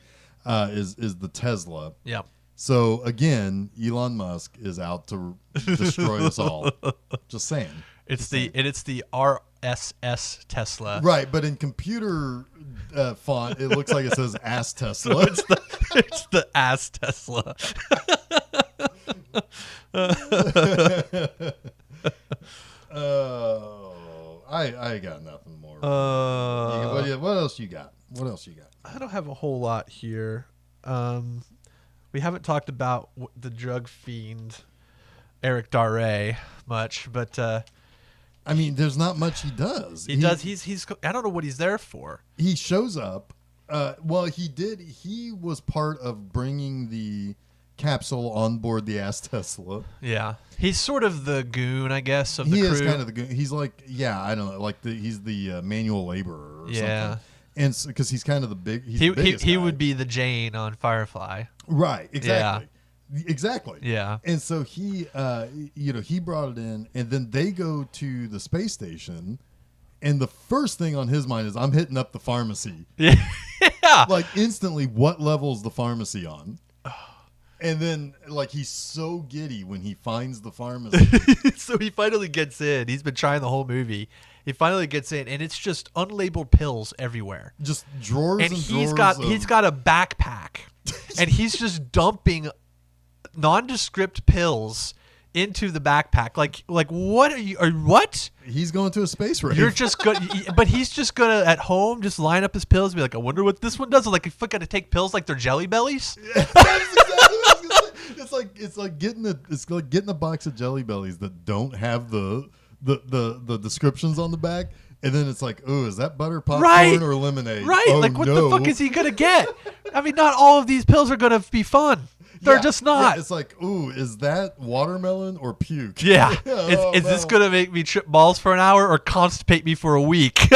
is the Tesla. Yeah. So again, Elon Musk is out to destroy us all. Just saying. It's the RSS Tesla. Right, but in computer font, it looks like it says ass Tesla. It's the ass Tesla. I got nothing more. What else you got? I don't have a whole lot here. We haven't talked about the drug fiend Eric Darre much, but I mean, there's not much he does. He does. He's. I don't know what he's there for. He shows up. Well, he did. He was part of bringing the capsule on board the ass Tesla. Yeah, he's sort of the goon, I guess, of the crew. He is kind of the goon. He's like, I don't know, like he's the manual laborer or something. And because he's kind of the big. He would be the Jane on Firefly. Right. Exactly. Yeah. Exactly. Yeah. And so he brought it in, and then they go to the space station, and the first thing on his mind is, I'm hitting up the pharmacy. Yeah. Like instantly, what level's the pharmacy on? And then, like, he's so giddy when he finds the pharmacy. So he finally gets in. He's been trying the whole movie. He finally gets in, and it's just unlabeled pills everywhere. Just drawers and he's drawers. He's got a backpack, and he's just dumping nondescript pills into the backpack. Like what are you? What? He's going to a space race. You're just good, but he's just gonna at home just line up his pills and be like, I wonder what this one does. Like, if you got to take pills like they're Jelly Bellies. That's exactly what I was gonna say. It's like getting a box of Jelly Bellies that don't have the descriptions on the back, and then it's like, oh, is that butter popcorn or lemonade? Right. Oh, like, what the fuck is he gonna get? I mean, not all of these pills are gonna be fun. They're just not. Yeah, it's like, ooh, is that watermelon or puke? Yeah. Is this gonna make me trip balls for an hour or constipate me for a week?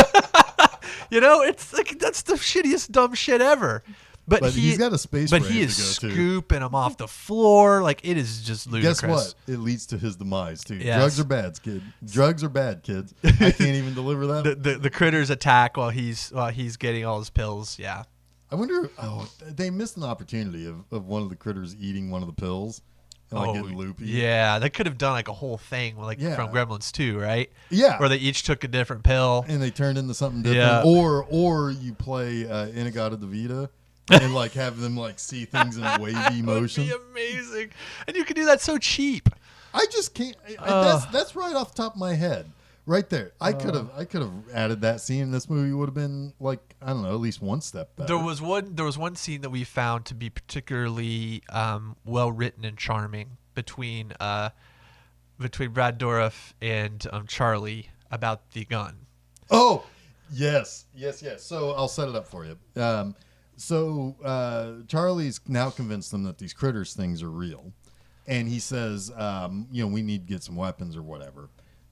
It's like, that's the shittiest dumb shit ever. But he's got a space But race he is to go scooping them off the floor. Like, it is just ludicrous. Guess what? It leads to his demise too. Yes. Drugs are bad, kid. Drugs are bad, kids. I can't even deliver that. The critters attack while he's getting all his pills. Yeah. I wonder. Oh, they missed an opportunity of one of the critters eating one of the pills and getting loopy. Yeah, they could have done like a whole thing from Gremlins 2, right? Yeah, where they each took a different pill and they turned into something different. Yeah. Or you play Inagata-Davida and like have them like see things in wavy motion. That would be amazing, and you can do that so cheap. I just can't. That's right off the top of my head. right there. I could have added that scene. This movie would have been like, I don't know, at least one step better. There was one scene that we found to be particularly well written and charming between Brad Dourif and Charlie about the gun. Oh, yes. So I'll set it up for you. Charlie's now convinced them that these critters things are real. And he says, we need to get some weapons or whatever.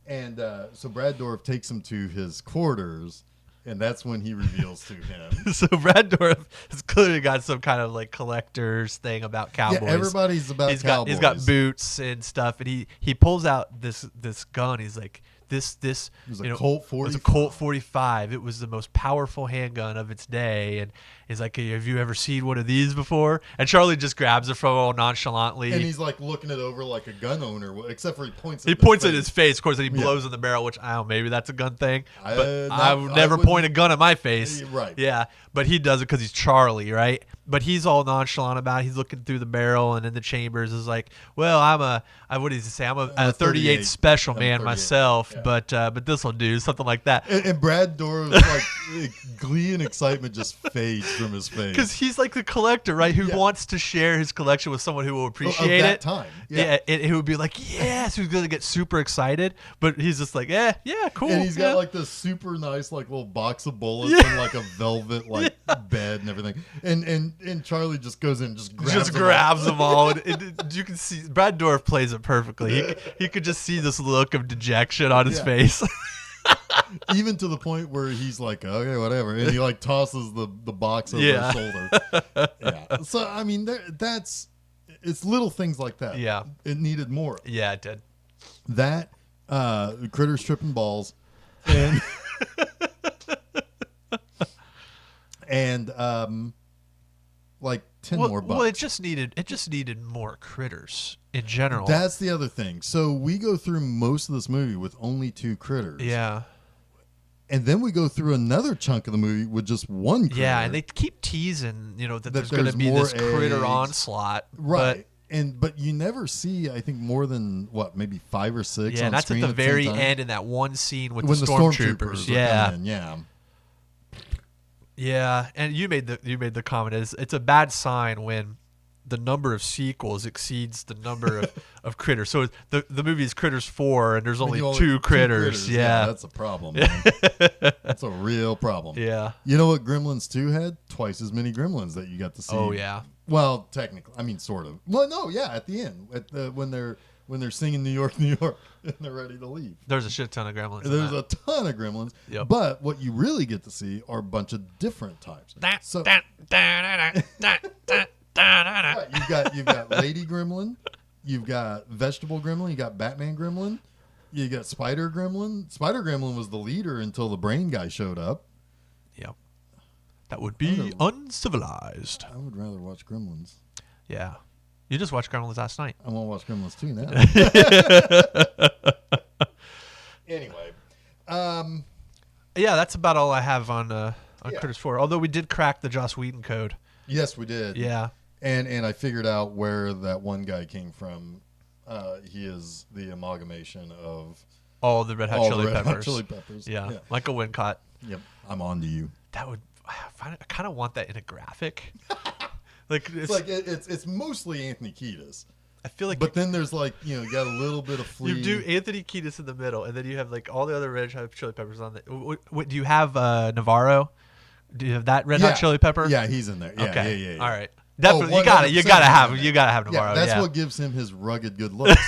And so Brad Dourif takes him to his quarters, and that's when he reveals to him. So Brad Dourif has clearly got some kind of like collector's thing about cowboys. Yeah, everybody's about cowboys. He's got boots and stuff, and he pulls out this gun. He's like, this it was a Colt 45. It was a Colt 45. It was the most powerful handgun of its day. And he's like, have you ever seen one of these before? And Charlie just grabs it from him all nonchalantly. And he's like looking it over like a gun owner, except for he points at his face, of course, and he blows in the barrel, which I don't know, maybe that's a gun thing. But I would never point a gun at my face. Right. Yeah. But he does it because he's Charlie, right? But he's all nonchalant about it. He's looking through the barrel and in the chambers is like, well, what does he say? I'm a 38 special man myself, yeah. But this will do, something like that. And Brad Dourif's like glee and excitement just fades from his face. Because he's like the collector, right? Who wants to share his collection with someone who will appreciate that it. Time. Yeah. And who would be like, yes, who's going to get super excited. But he's just like, yeah, cool. And he's got like this super nice like little box of bullets and like a velvet like bed and everything. And Charlie just goes in and just grabs them all. And you can see Brad Dourif plays it perfectly. He could just see this look of dejection on his face. Even to the point where he's like, okay, whatever. And he like tosses the box over his shoulder. Yeah. So, I mean, it's little things like that. Yeah. It needed more. Yeah, it did. That, critters tripping balls. And, like 10 more bucks. Well, it just needed more critters in general. That's the other thing. So we go through most of this movie with only 2 critters. Yeah. And then we go through another chunk of the movie with just 1 critter. Yeah, and they keep teasing, that there's going to be this critter onslaught. Right. But you never see, I think, more than maybe 5 or 6. Yeah, on that's screen at the very time. end in that one scene with when the stormtroopers. Yeah. Yeah, and you made the comment. It's a bad sign when the number of sequels exceeds the number of critters. So the movie is Critters 4, and there's only 2 critters. Yeah, that's a problem, man. That's a real problem. Yeah. You know what Gremlins 2 had? Twice as many gremlins that you got to see. Oh, yeah. Well, technically. I mean, sort of. Well, no, yeah, at the end. When they're singing New York, New York, and they're ready to leave. There's a shit ton of gremlins. There's a ton of gremlins. Yep. But what you really get to see are a bunch of different types. Right, you've got Lady Gremlin, you've got Vegetable Gremlin, you got Batman Gremlin, you got Spider Gremlin. Spider Gremlin was the leader until the brain guy showed up. Yep. That would be uncivilized. I would rather watch Gremlins. Yeah. You just watched Gremlins last night. I want to watch Gremlins 2 now. Anyway. Yeah, that's about all I have on Critters 4. Although we did crack the Joss Whedon code. Yes, we did. Yeah. And I figured out where that one guy came from. He is the amalgamation of all the Red Hot Chili Peppers. Yeah. Michael Wincott. Yep. I'm on to you. That would... I kind of want that in a graphic. It's mostly Anthony Kiedis. I feel like, but then there's you got a little bit of Flea. You do Anthony Kiedis in the middle, and then you have like all the other Red Hot Chili Peppers on the. What do you have? Navarro? Do you have that Red Hot Chili Pepper? Yeah, he's in there. Yeah, okay. Yeah. All right. Definitely, you gotta have Navarro. Yeah, that's what gives him his rugged good looks.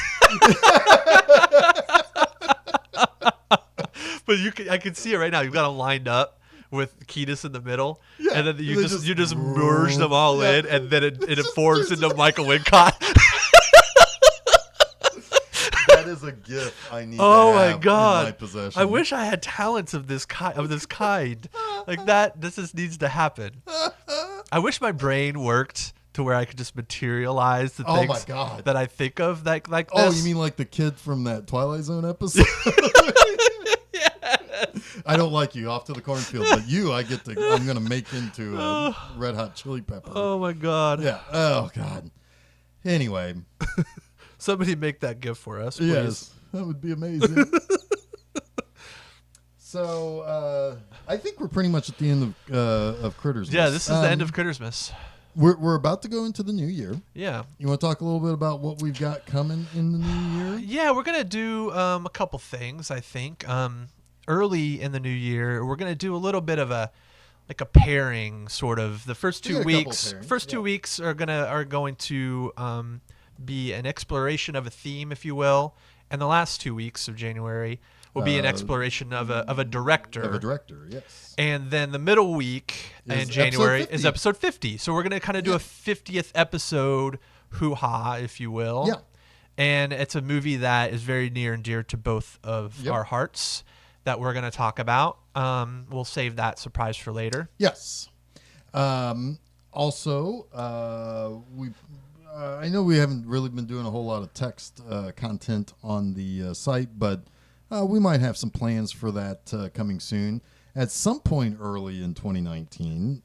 But I can see it right now. You've got them lined up with Kiedis in the middle, and then you just merge them all in, and then it forms into Michael Wincott. That is a gift I need. Oh to have my god! In my possession. I wish I had talents of this kind. Like that. This just needs to happen. I wish my brain worked to where I could just materialize the things that I think of like this. Oh, you mean like the kid from that Twilight Zone episode? I don't like you, off to the cornfield, but I'm going to make into a Red Hot Chili Pepper. Oh my god. Yeah. Oh god. Anyway. Somebody make that gift for us, please. Yes. That would be amazing. So I think we're pretty much at the end of Crittersmas. Yeah, this is the end of Crittersmas. We're about to go into the new year. Yeah. You want to talk a little bit about what we've got coming in the new year? Yeah, we're gonna do a couple things. I think early in the new year, we're gonna do a little bit of a pairing sort of. The first We got two a couple weeks, pairings, 2 weeks are going to be an exploration of a theme, if you will, and the last 2 weeks of January will be an exploration of a director. Of a director, yes. And then the middle week in January is episode 50. So we're going to kind of do a 50th episode hoo-ha, if you will. Yeah. And it's a movie that is very near and dear to both of our hearts that we're going to talk about. We'll save that surprise for later. Yes. Also, I know we haven't really been doing a whole lot of text content on the site, but we might have some plans for that coming soon. At some point early in 2019,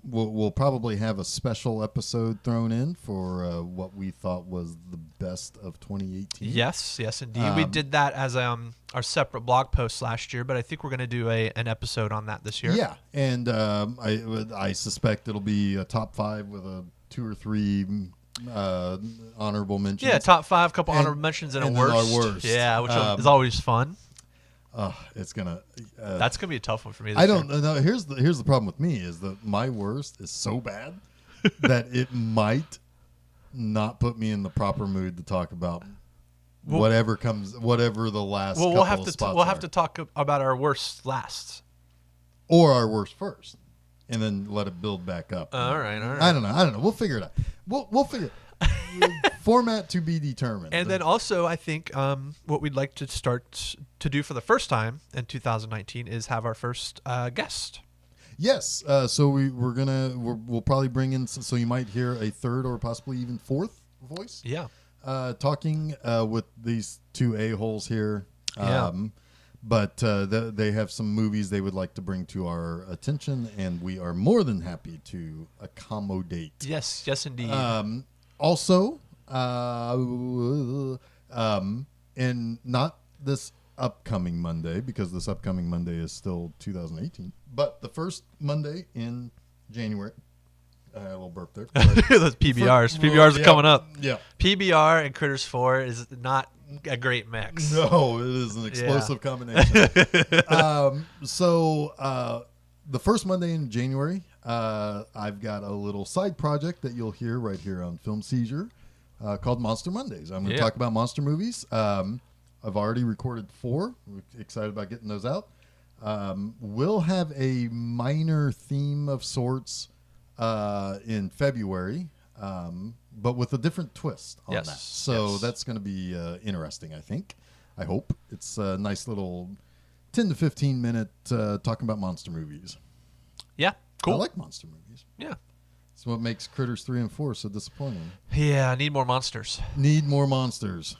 we'll probably have a special episode thrown in for what we thought was the best of 2018. Yes, indeed. We did that as our separate blog post last year, but I think we're going to do an episode on that this year. Yeah, and I suspect it'll be a top 5 with a 2 or 3 honorable mentions. Yeah, top 5, couple honorable mentions, and a worst. Our worst. Yeah, which is always fun. It's gonna. That's gonna be a tough one for me. I don't know. Here's the problem with me is that my worst is so bad that it might not put me in the proper mood to talk about whatever the last. Well, we'll have to are. talk about our worst last, or our worst first, and then let it build back up. All right. I don't know. We'll figure it out. We'll figure it. Format to be determined. And then also, I think what we'd like to start to do for the first time in 2019 is have our first guest. Yes. So we'll probably bring in. So you might hear a third or possibly even fourth voice. Yeah. Talking with these two a-holes here. But they have some movies they would like to bring to our attention, and we are more than happy to accommodate. Yes, indeed. Also, and not this upcoming Monday, because this upcoming Monday is still 2018, but the first Monday in January. A little burp there. Those PBRs. PBRs are coming up. Yeah. PBR and Critters 4 is not a great mix. No, it is an explosive combination. So the first Monday in January, I've got a little side project that you'll hear right here on Film Seizure called Monster Mondays. I'm going to talk about monster movies. I've already recorded 4. We're excited about getting those out. We'll have a minor theme of sorts in February, but with a different twist on that. So that's going to be interesting, I think. I hope. It's a nice little 10 to 15 minute talking about monster movies. Yeah, cool. I like monster movies. Yeah. It's what makes Critters 3 and 4 so disappointing. Yeah, I need more monsters. Need more monsters.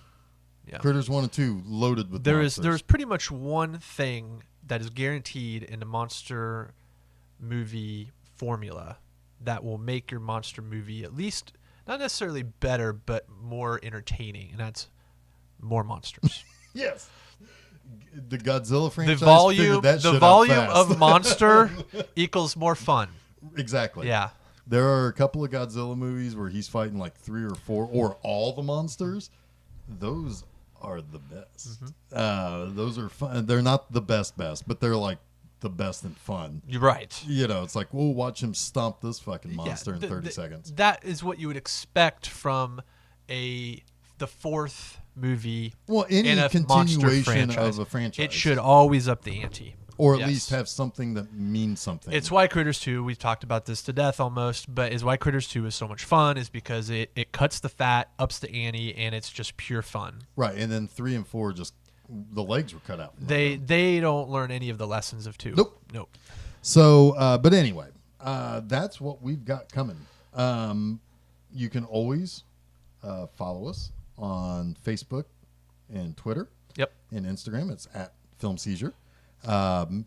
Yeah. Critters 1 and 2 loaded with monsters. There's pretty much one thing that is guaranteed in the monster movie formula that will make your monster movie at least not necessarily better but more entertaining, and that's more monsters. Yes. The Godzilla franchise the volume of monster equals more fun. Exactly. Yeah. There are a couple of Godzilla movies where he's fighting like 3 or 4 or all the monsters. Those are the best. Mm-hmm. Those are fun. They're not the best, but they're like the best and fun. You're right. You know, it's like, we'll watch him stomp this fucking monster in 30 seconds. That is what you would expect from the fourth movie. Well, any in a continuation of a franchise. It should always up the ante. Or at least have something that means something. It's why Critters 2, we've talked about this to death almost, but is why Critters 2 is so much fun is because it cuts the fat, ups the ante, and it's just pure fun. Right, and then 3 and 4 just, the legs were cut out. They don't learn any of the lessons of 2. Nope. So, but anyway, that's what we've got coming. You can always follow us on Facebook and Twitter. Yep. And Instagram. It's at Film Seizure.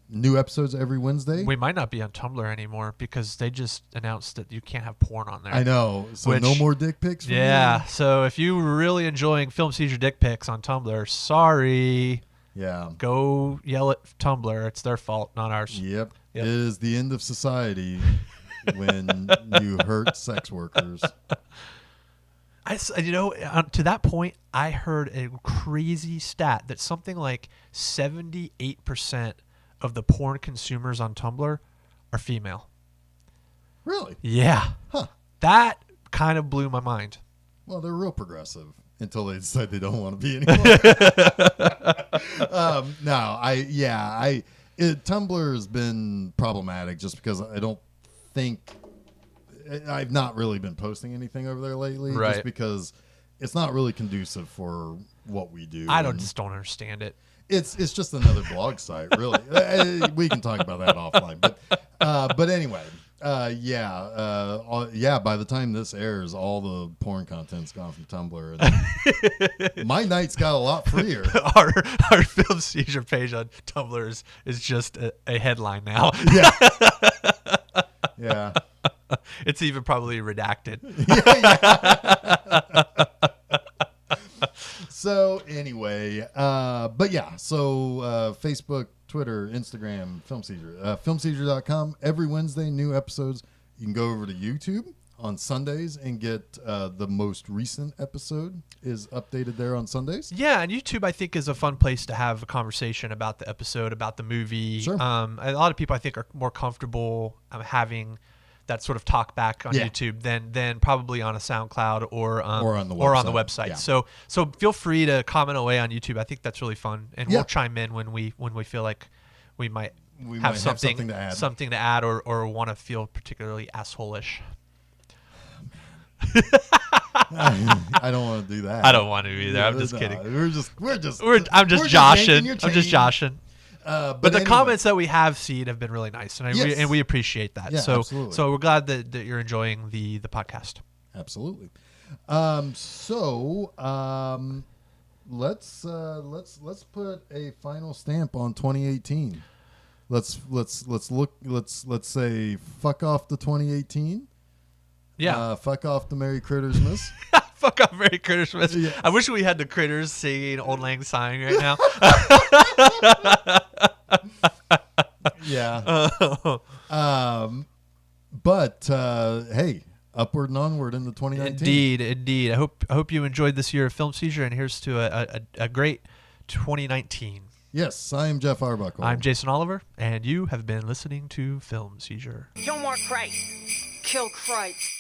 New episodes every Wednesday. We might not be on Tumblr anymore because they just announced that you can't have porn on there. I know. So no more dick pics from Yeah. you? So if you were really enjoying Film Seizure dick pics on Tumblr, sorry. Yeah. Go yell at Tumblr. It's their fault, not ours. Yep. Yep. It is the end of society when you hurt sex workers. To that point, I heard a crazy stat that something like 78% of the porn consumers on Tumblr are female. Really? Yeah. Huh. That kind of blew my mind. Well, they're real progressive until they decide they don't want to be anymore. Tumblr has been problematic just because I don't think I've not really been posting anything over there lately, right? Just because it's not really conducive for what we do. I just don't understand it. It's just another blog site, really. We can talk about that offline, but anyway. By the time this airs, all the porn content's gone from Tumblr. And my night's got a lot freer. Our Film Seizure page on Tumblr is just a headline now. Yeah. Yeah. It's even probably redacted. Yeah. So anyway, Facebook, Twitter, Instagram, Film Seizure, filmseizure.com. Every Wednesday, new episodes. You can go over to YouTube on Sundays and get the most recent episode is updated there on Sundays. Yeah, and YouTube I think is a fun place to have a conversation about the episode, about the movie. Sure. A lot of people I think are more comfortable having that sort of talk back on YouTube than probably on a SoundCloud or on the website. Yeah. So feel free to comment away on YouTube. I think that's really fun, and we'll chime in when we feel like we might have something to add or want to feel particularly asshole-ish. I don't want to do that. I don't want to either. I'm just kidding. I'm just joshing. But the comments that we have seen have been really nice, and we appreciate that. Yeah, so absolutely. So we're glad that you're enjoying the podcast. Absolutely. Let's put a final stamp on 2018. Let's say fuck off the 2018. Yeah. Fuck off the Merry Crittersmas. Fuck off Merry Crittersmas. Yeah. I wish we had the critters singing Old Lang Syne right now. Yeah. Hey, upward and onward into 2019. Indeed. I hope you enjoyed this year of Film Seizure, and here's to a great 2019. Yes, I am Jeff Arbuckle. I'm Jason Oliver, and you have been listening to Film Seizure. No more Christ. Kill Christ.